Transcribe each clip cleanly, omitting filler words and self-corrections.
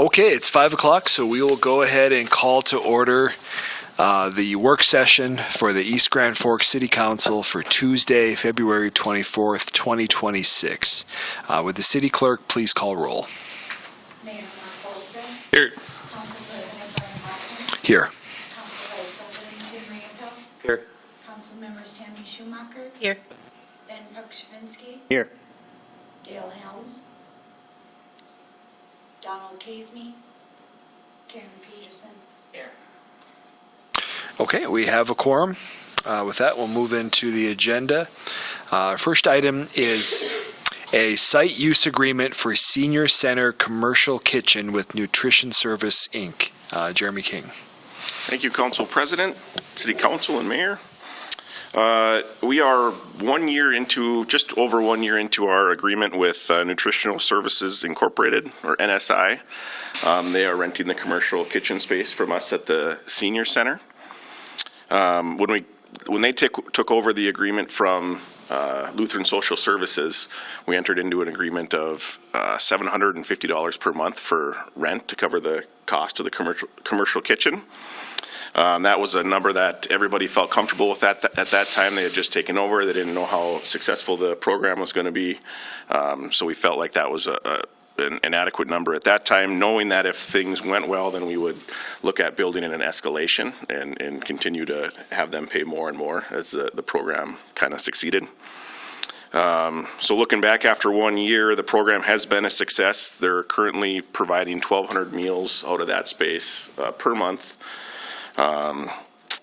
Okay, it's 5 o'clock, so we will go ahead and call to order the work session for the East Grand Forks City Council for Tuesday, February 24th, 2026. Would the city clerk please call roll? Mayor Mark Olson. Here. Council President Brian Hobson. Here. Council Vice President Tim Riopel. Here. Council Members Tammy Schumacher. Here. Ben Pukshavinsky. Here. Dale Helms. Donald Casey. Karen Peterson. Here. Okay, we have a quorum. With that, we'll move into the agenda. First item is a site use agreement for Senior Center Commercial Kitchen with Nutritional Services Inc. Jeremy King. Thank you, Council President, City Council, and Mayor. We are 1 year into, just over 1 year into our agreement with Nutritional Services Incorporated, or NSI. They are renting the commercial kitchen space from us at the Senior Center. When they took over the agreement from Lutheran Social Services, we entered into an agreement of $750 per month for rent to cover the cost of the commercial kitchen. That was a number that everybody felt comfortable with at that time. They had just taken over. They didn't know how successful the program was going to be. So we felt like that was an adequate number at that time, knowing that if things went well, then we would look at building in an escalation and continue to have them pay more and more as the program kind of succeeded. So looking back after 1 year, the program has been a success. They're currently providing 1,200 meals out of that space per month.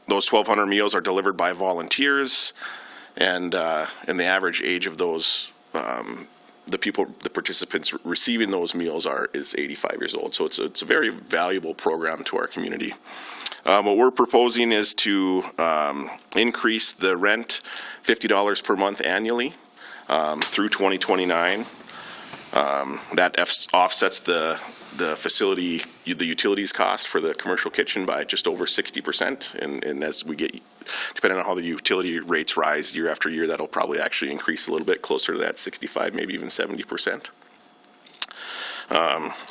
Those 1,200 meals are delivered by volunteers, and the average age of those the participants receiving those meals is 85 years old. So it's a very valuable program to our community. What we're proposing is to increase the rent $50 per month annually through 2029. That offsets the facility, the utilities cost for the commercial kitchen by just over 60%. And as we get, depending on how the utility rates rise year after year, that'll probably actually increase a little bit closer to that 65, maybe even 70%.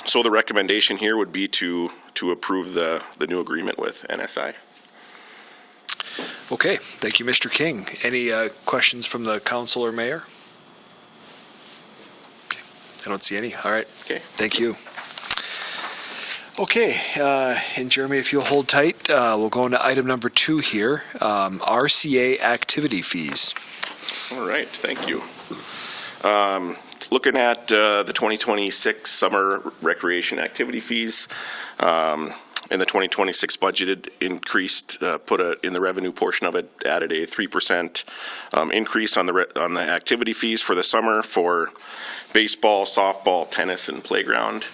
So the recommendation here would be to approve the new agreement with NSI. Okay, thank you, Mr. King. Any questions from the council or mayor? I don't see any. All right. Okay. Thank you. Okay, and Jeremy, if you'll hold tight, we'll go into item number 2 here, RCA activity fees. All right, thank you. Looking at the 2026 summer recreation activity fees, in the 2026 budgeted increased, in the revenue portion of it, added a 3% increase on the activity fees for the summer for baseball, softball, tennis, and playground.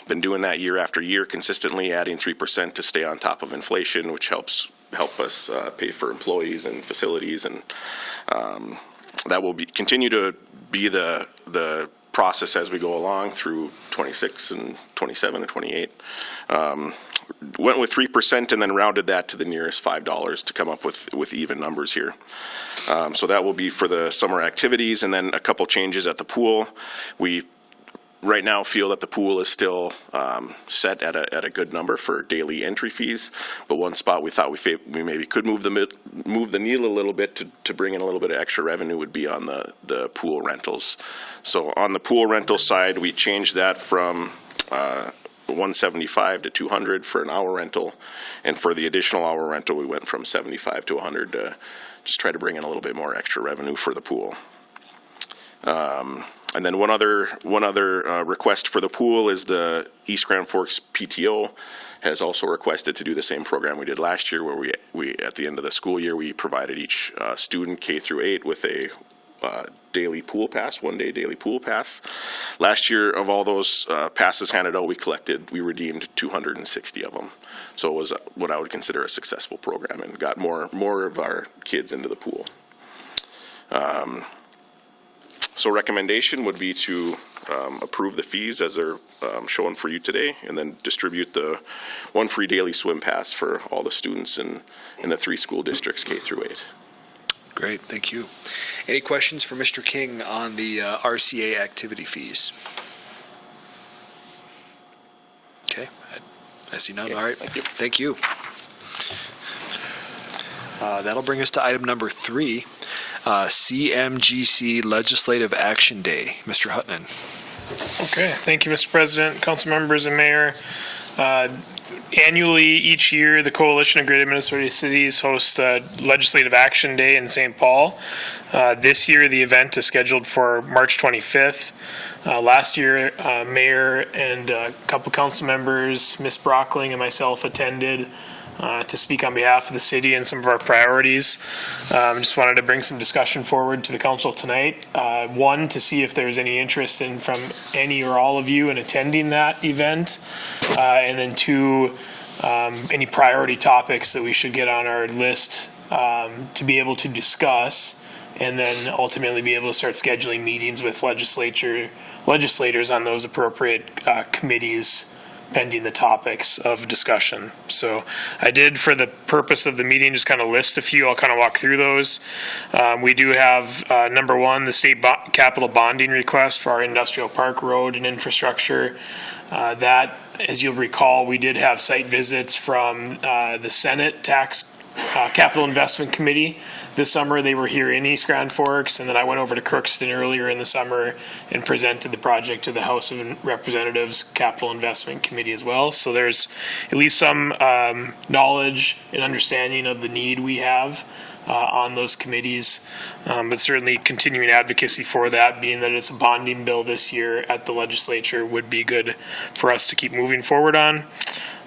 Been doing that year after year, consistently adding 3% to stay on top of inflation, which help us pay for employees and facilities, and that will continue to be the process as we go along through 26 and 27 and 28. Went with 3% and then rounded that to the nearest $5 to come up with even numbers here. So that will be for the summer activities, and then a couple changes at the pool. We right now feel that the pool is still set at a good number for daily entry fees, but one spot we thought we maybe could move the needle a little bit to bring in a little bit of extra revenue would be on the pool rentals. So on the pool rental side, we changed that from $175 to $200 for an hour rental, and for the additional hour rental, we went from $75 to $100 to just try to bring in a little bit more extra revenue for the pool. And then one other request for the pool is the East Grand Forks PTO has also requested to do the same program we did last year, where we at the end of the school year, we provided each student K through 8 with a daily pool pass, 1 day daily pool pass. Last year, of all those passes handed out, we redeemed 260 of them. So it was what I would consider a successful program and got more of our kids into the pool. So recommendation would be to approve the fees as they're shown for you today, and then distribute the 1 free daily swim pass for all the students in the 3 school districts K through 8. Great, thank you. Any questions for Mr. King on the RCA activity fees? Okay, I see none. All right, thank you. Thank you. That'll bring us to item number 3, CMGC Legislative Action Day. Mr. Huttunen. Okay, thank you, Mr. President, council members, and mayor. Annually, each year, the Coalition of Great Administrative Cities hosts Legislative Action Day in St. Paul. This year, the event is scheduled for March 25th. Last year, mayor and a couple council members, Ms. Brockling and myself, attended to speak on behalf of the city and some of our priorities. Just wanted to bring some discussion forward to the council tonight. One, to see if there's any interest from any or all of you in attending that event. And then 2, any priority topics that we should get on our list to be able to discuss, and then ultimately be able to start scheduling meetings with legislators on those appropriate committees pending the topics of discussion. So I did, for the purpose of the meeting, just kind of list a few. I'll kind of walk through those. We do have, number 1, the state capital bonding request for our industrial park road and infrastructure. That, as you'll recall, we did have site visits from the Senate Capital Investment Committee. This summer, they were here in East Grand Forks, and then I went over to Crookston earlier in the summer and presented the project to the House of Representatives Capital Investment Committee as well. So there's at least some knowledge and understanding of the need we have on those committees, but certainly continuing advocacy for that, being that it's a bonding bill this year at the legislature, would be good for us to keep moving forward on.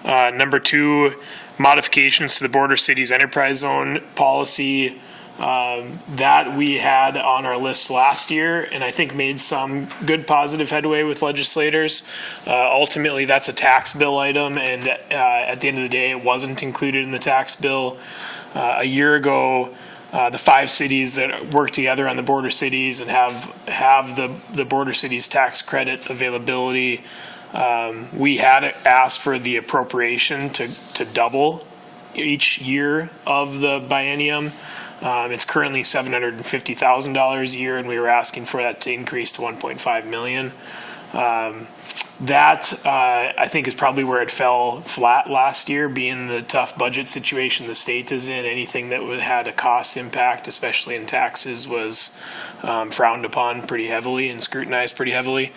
Number 2, modifications to the Border Cities Enterprise Zone policy. That we had on our list last year, and I think made some good positive headway with legislators. Ultimately, that's a tax bill item, and at the end of the day, it wasn't included in the tax bill. A year ago, the 5 cities that work together on the border cities and have the border cities tax credit availability, we had asked for the appropriation to double each year of the biennium. It's currently $750,000 a year, and we were asking for that to increase to $1.5 million. That, I think, is probably where it fell flat last year, being the tough budget situation the state is in. Anything that had a cost impact, especially in taxes, was frowned upon pretty heavily and scrutinized pretty heavily.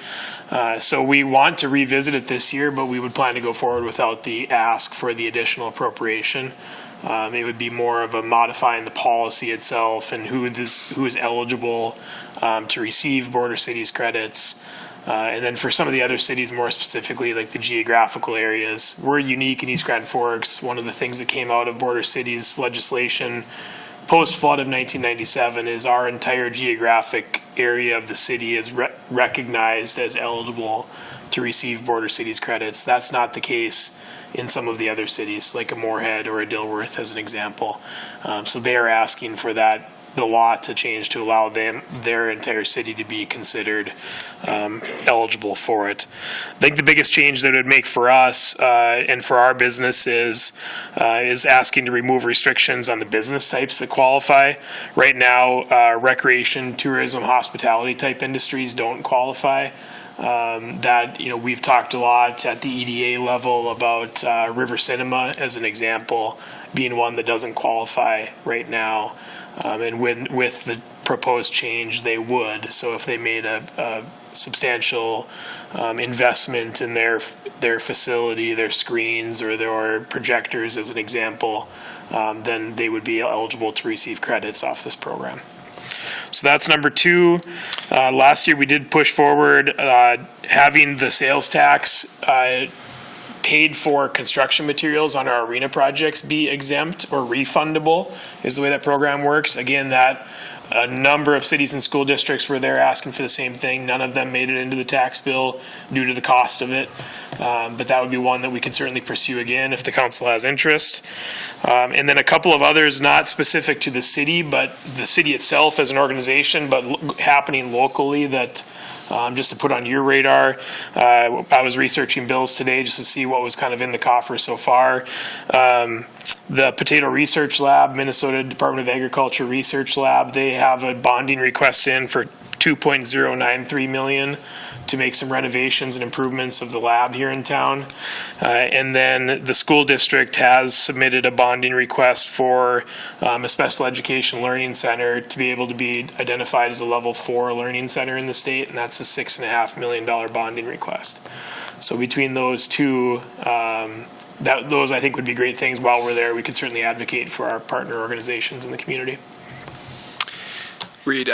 So we want to revisit it this year, but we would plan to go forward without the ask for the additional appropriation. It would be more of a modifying the policy itself and who is eligible to receive border cities credits. And then for some of the other cities, more specifically, like the geographical areas, we're unique in East Grand Forks. One of the things that came out of border cities legislation post-flood of 1997 is our entire geographic area of the city is recognized as eligible to receive border cities credits. That's not the case in some of the other cities, like a Moorhead or a Dilworth, as an example. So they are asking for the law to change to allow their entire city to be considered eligible for it. I think the biggest change that it would make for us and for our business is asking to remove restrictions on the business types that qualify. Right now, recreation, tourism, hospitality type industries don't qualify. We've talked a lot at the EDA level about River Cinema as an example being one that doesn't qualify right now. And with the proposed change, they would. So if they made a substantial investment in their facility, their screens or their projectors as an example, then they would be eligible to receive credits off this program. So that's number 2. Last year we did push forward having the sales tax paid for construction materials on our arena projects be exempt or refundable is the way that program works. Again, that a number of cities and school districts were there asking for the same thing. None of them made it into the tax bill due to the cost of it. But that would be one that we can certainly pursue again if the council has interest. And then a couple of others not specific to the city, but the city itself as an organization, but happening locally that just to put on your radar. I was researching bills today just to see what was kind of in the coffer so far. The Potato Research Lab, Minnesota Department of Agriculture Research Lab, they have a bonding request in for $2.093 million to make some renovations and improvements of the lab here in town. And then the school district has submitted a bonding request for a special education learning center to be able to be identified as a level 4 learning center in the state, and that's a $6.5 million bonding request. So between those two, those I think would be great things. While we're there, we could certainly advocate for our partner organizations in the community. Reid,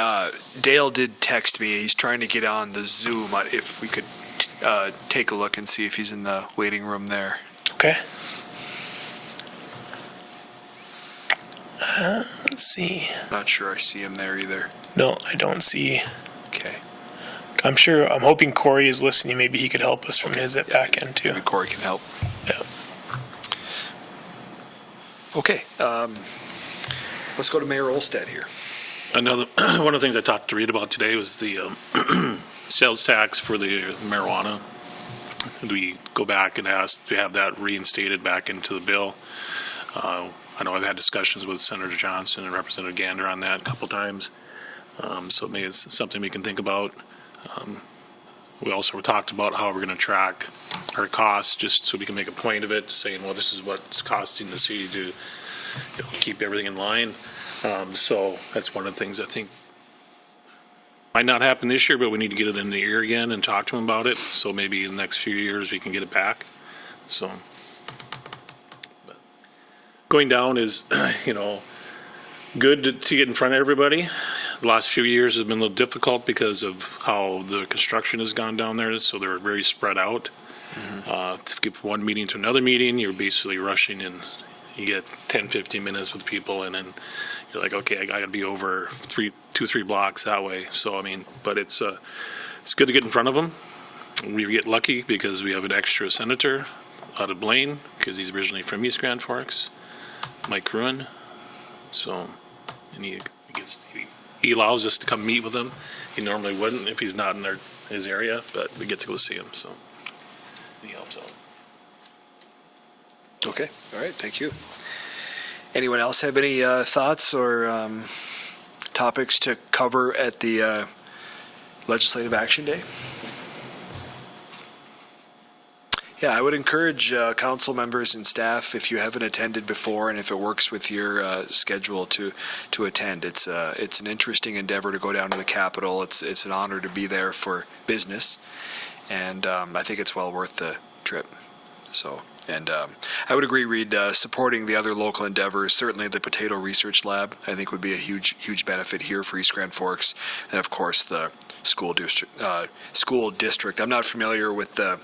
Dale did text me. He's trying to get on the Zoom. If we could take a look and see if he's in the waiting room there. Okay. Let's see. Not sure I see him there either. No, I don't see. Okay. I'm hoping Corey is listening. Maybe he could help us from his back end too. Maybe Corey can help. Yeah. Okay. Let's go to Mayor Olstead here. Another one of the things I talked to Reid about today was the sales tax for the marijuana. Do we go back and ask to have that reinstated back into the bill? I know I've had discussions with Senator Johnson and Representative Gander on that a couple times, so maybe it's something we can think about. We also talked about how we're going to track our costs, just so we can make a point of it, saying, well, this is what it's costing the city to keep everything in line. So that's one of the things I think might not happen this year, but we need to get it in the ear again and talk to them about it. So maybe in the next few years we can get it back. So but going down is, good to get in front of everybody. The last few years have been a little difficult because of how the construction has gone down there. So they're very spread out. To get from one meeting to another meeting, you're basically rushing in. You get 10, 15 minutes with people, and then you're like, okay, I got to be over 2-3 blocks that way. So, but it's good to get in front of them. We get lucky because we have an extra senator out of Blaine, because he's originally from East Grand Forks, Mike Ruin. So, and he allows us to come meet with him. He normally wouldn't if he's not in his area, but we get to go see him, so he helps out. Okay. All right. Thank you. Anyone else have any thoughts or topics to cover at the Legislative Action Day? Yeah, I would encourage council members and staff, if you haven't attended before and if it works with your schedule, to attend. It's an interesting endeavor to go down to the Capitol. It's an honor to be there for business, and I think it's well worth the trip. So. And I would agree, Reid, supporting the other local endeavors, certainly the Potato Research Lab, I think would be a huge benefit here for East Grand Forks. And, of course, the school district. I'm not familiar with the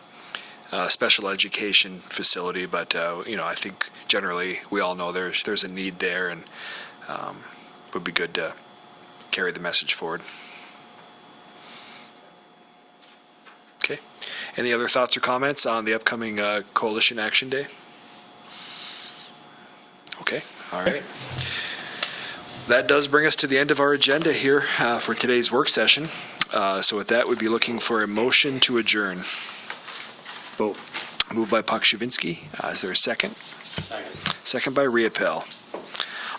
special education facility, but, I think generally we all know there's a need there, and would be good to carry the message forward. Okay. Any other thoughts or comments on the upcoming Coalition Action Day? Okay. All right. That does bring us to the end of our agenda here for today's work session. So with that, we'd be looking for a motion to adjourn. Moved by Pakshavinsky. Is there a second? Second by Riepel.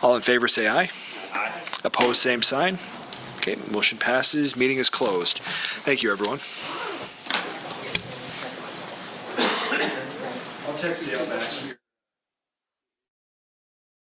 All in favor say aye. Aye. Opposed, same sign. Okay, motion passes. Meeting is closed. Thank you, everyone. I'll text Dale back.